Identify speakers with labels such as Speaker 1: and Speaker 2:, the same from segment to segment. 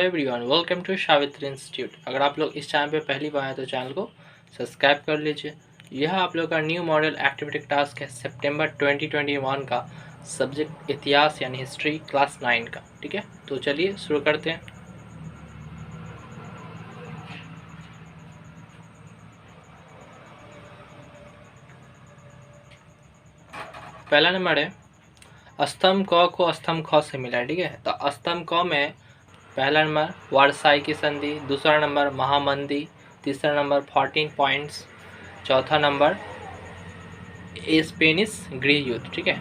Speaker 1: Hello everyone, welcome to Savitri institute. अगर आप लोग इस चैनल पे पहली बार हैं तो चैनल को सब्सक्राइब कर लीजिए। यह आप लोग का न्यू मॉडल एक्टिविटी टास्क है सितंबर 2021 का सब्जेक्ट इतिहास यानी हिस्ट्री क्लास 9 का। ठीक है, तो चलिए शुरू करते हैं। पहला नंबर है स्तंभ क को स्तंभ ख से मिला है। ठीक है, तो स्तंभ क में पहला नंबर वारसाई की संधि, दूसरा नंबर महामंदी, तीसरा नंबर 14 पॉइंट्स, चौथा नंबर स्पेनिश गृह युद्ध। ठीक है,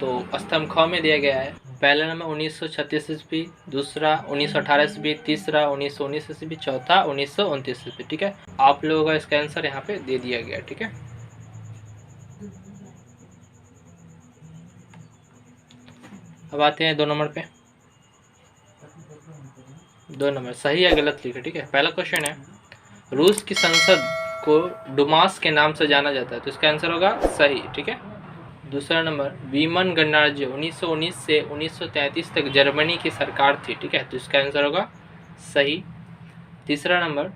Speaker 1: तो स्तंभ ख में दिया गया है पहला नंबर 1936 ईस्वी, दूसरा 1918 ईस्वी, तीसरा 1919 ईस्वी, चौथा 1929 ईस्वी। ठीक है, आप लोगों का इसका आंसर यहाँ पे दे दिया गया। ठीक है, अब आते हैं 2 नंबर पे। 2 नंबर सही या गलत लिखे। ठीक है, पहला क्वेश्चन है रूस की संसद को डुमास के नाम से जाना जाता है, तो इसका आंसर होगा सही। ठीक है, दूसरा नंबर वीमन गणराज्य 1919 से 1933 तक जर्मनी की सरकार थी। ठीक है, तो इसका आंसर होगा सही। तीसरा नंबर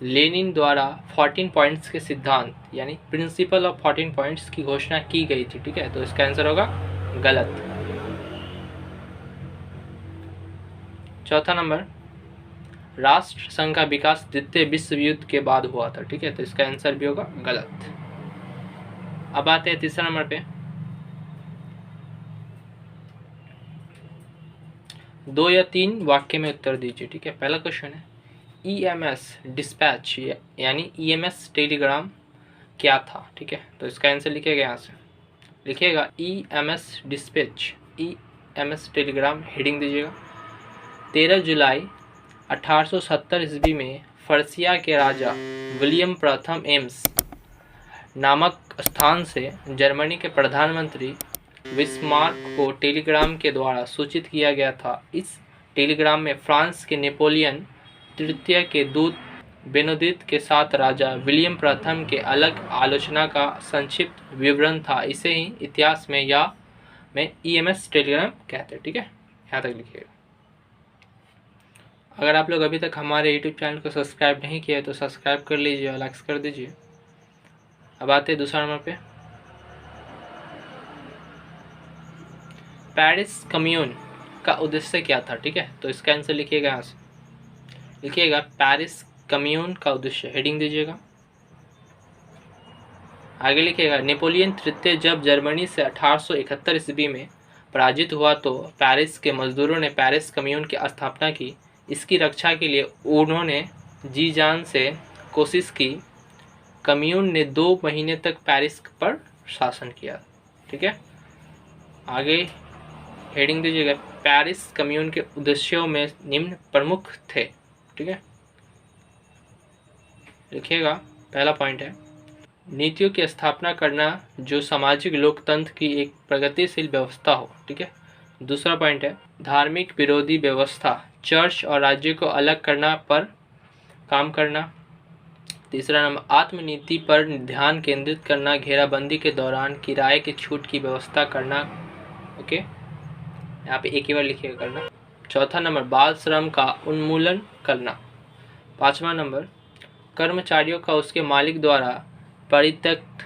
Speaker 1: लेनिन द्वारा 14 पॉइंट्स के सिद्धांत यानी प्रिंसिपल ऑफ 14 पॉइंट्स की घोषणा की गई थी। ठीक है, तो इसका आंसर होगा गलत। चौथा नंबर राष्ट्र संघ का विकास द्वितीय विश्व युद्ध के बाद हुआ था। ठीक है, तो इसका आंसर भी होगा गलत। अब आते हैं तीसरा नंबर पे 2 या 3 वाक्य में उत्तर दीजिए। ठीक है, पहला क्वेश्चन है ईएमएस डिस्पैच यानी ईएमएस टेलीग्राम क्या था। ठीक है, तो इसका आंसर लिखिएगा, यहाँ से लिखिएगा EMS dispatch, EMS Telegram, heading दीजिएगा। 13 जुलाई 1870 ईस्वी में फर्सिया के राजा विलियम प्रथम एम्स नामक स्थान से जर्मनी के प्रधानमंत्री बिस्मार्क को टेलीग्राम के द्वारा सूचित किया गया था। इस टेलीग्राम में फ्रांस के नेपोलियन तृतीय के दूत बेनोदित के साथ राजा विलियम प्रथम के अलग आलोचना का संक्षिप्त विवरण था। इसे ही इतिहास में या में ईएमएस टेलीग्राम कहते हैं। ठीक है, यहाँ तक लिखिएगा। अगर आप लोग अभी तक हमारे यूट्यूब चैनल को सब्सक्राइब नहीं किया है तो सब्सक्राइब कर लीजिए और लाइक कर दीजिए। अब आते हैं दूसरा नंबर पे पेरिस कम्यून का उद्देश्य क्या था। ठीक है, तो इसका आंसर लिखिएगा, यहाँ से लिखिएगा पेरिस कम्यून का उद्देश्य, हेडिंग दीजिएगा। आगे लिखिएगा नेपोलियन तृतीय जब जर्मनी से 1871 ईस्वी में पराजित हुआ तो पेरिस के मजदूरों ने पेरिस कम्यून की स्थापना की। इसकी रक्षा के लिए उन्होंने जी जान से कोशिश की। कम्यून ने 2 महीने तक पेरिस पर शासन किया। ठीक है, आगे हेडिंग दीजिएगा पेरिस कम्यून के उद्देश्यों में निम्न प्रमुख थे। ठीक है, लिखिएगा पहला पॉइंट है नीतियों की स्थापना करना जो सामाजिक लोकतंत्र की एक प्रगतिशील व्यवस्था हो। ठीक है, दूसरा पॉइंट है धार्मिक विरोधी व्यवस्था, चर्च और राज्य को अलग करना पर काम करना। तीसरा नंबर आत्मनीति पर ध्यान केंद्रित करना, घेराबंदी के दौरान किराए की छूट की व्यवस्था करना। ओके, यहाँ पे एक ही बार लिखिएगा करना। चौथा नंबर बाल श्रम का उन्मूलन करना। पांचवा नंबर कर्मचारियों का उसके मालिक द्वारा परित्यक्त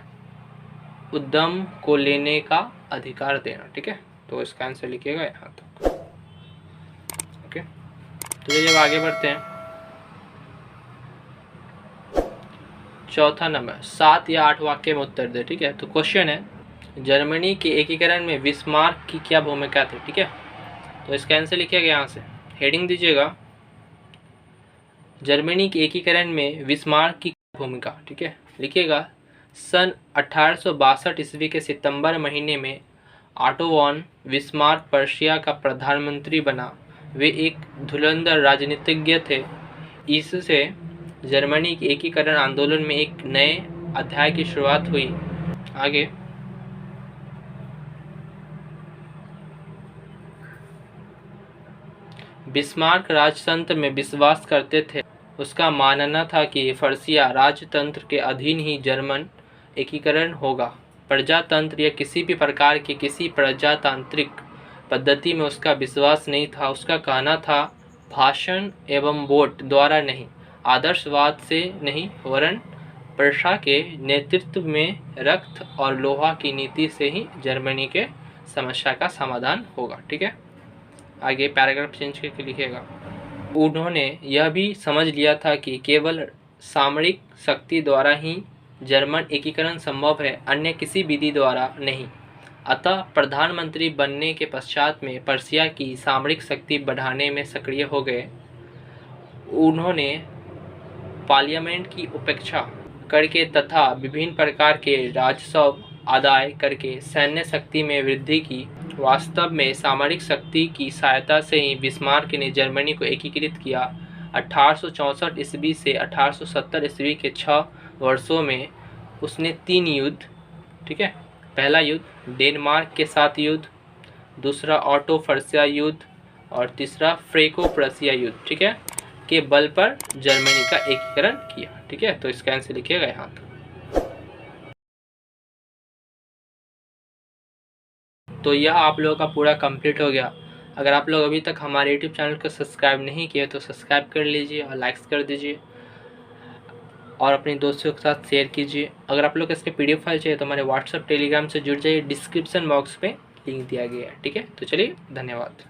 Speaker 1: उद्यम को लेने का अधिकार देना। ठीक है, तो इसका आंसर लिखिएगा यहाँ तक। ओके, तो जब आगे बढ़ते हैं चौथा नंबर 7 या 8 वाक्य में उत्तर दे। ठीक है, तो क्वेश्चन है जर्मनी के एकीकरण में बिस्मार्क की क्या भूमिका थी। ठीक है, तो इसका आंसर लिखिएगा, यहाँ से हेडिंग दीजिएगा जर्मनी के एकीकरण में बिस्मार्क की भूमिका। ठीक है, लिखिएगा सन 1862 ईस्वी के सितंबर महीने में ऑटो वॉन बिस्मार्क पर्शिया का प्रधानमंत्री बना। वे एक धुरंधर राजनीतिज्ञ थे। इससे जर्मनी के एकीकरण आंदोलन में एक नए अध्याय की शुरुआत हुई। आगे बिस्मार्क राजतंत्र में विश्वास करते थे। उसका मानना था कि फर्सिया राजतंत्र के अधीन ही जर्मन एकीकरण होगा। प्रजातंत्र या किसी भी प्रकार की किसी प्रजातांत्रिक पद्धति में उसका विश्वास नहीं था। उसका कहना था भाषण एवं वोट द्वारा नहीं, आदर्शवाद से नहीं, वरन प्रशा के नेतृत्व में रक्त और लोहा की नीति से ही जर्मनी के समस्या का समाधान होगा। ठीक है, आगे पैराग्राफ चेंज करके लिखिएगा। उन्होंने यह भी समझ लिया था कि केवल सामरिक शक्ति द्वारा ही जर्मन एकीकरण संभव है, अन्य किसी विधि द्वारा नहीं। अतः प्रधानमंत्री बनने के पश्चात में पर्शिया की सामरिक शक्ति बढ़ाने में सक्रिय हो गए। उन्होंने पार्लियामेंट की उपेक्षा करके तथा विभिन्न प्रकार के राजस्व आदाय करके सैन्य शक्ति में वृद्धि की। वास्तव में सामरिक शक्ति की सहायता से ही बिस्मार्क ने जर्मनी को एकीकृत किया। 1864 ईस्वी से 1870 ईस्वी के 6 वर्षों में उसने 3 युद्ध, ठीक है, पहला युद्ध डेनमार्क के साथ युद्ध, दूसरा ऑटो पर्शिया युद्ध और तीसरा फ्रेको प्रशिया युद्ध, ठीक है, के बल पर जर्मनी का एकीकरण किया। ठीक है, तो इसका आंसर लिखिएगा यहाँ तक। तो यह आप लोगों का पूरा कंप्लीट हो गया। अगर आप लोग अभी तक हमारे यूट्यूब चैनल को सब्सक्राइब नहीं किए तो सब्सक्राइब कर लीजिए और लाइक्स कर दीजिए और अपने दोस्तों के साथ शेयर कीजिए। अगर आप लोग इसके PDF फाइल चाहिए तो हमारे व्हाट्सएप टेलीग्राम से जुड़ जाइए, डिस्क्रिप्शन बॉक्स पे लिंक दिया गया है। ठीक है, तो चलिए, धन्यवाद।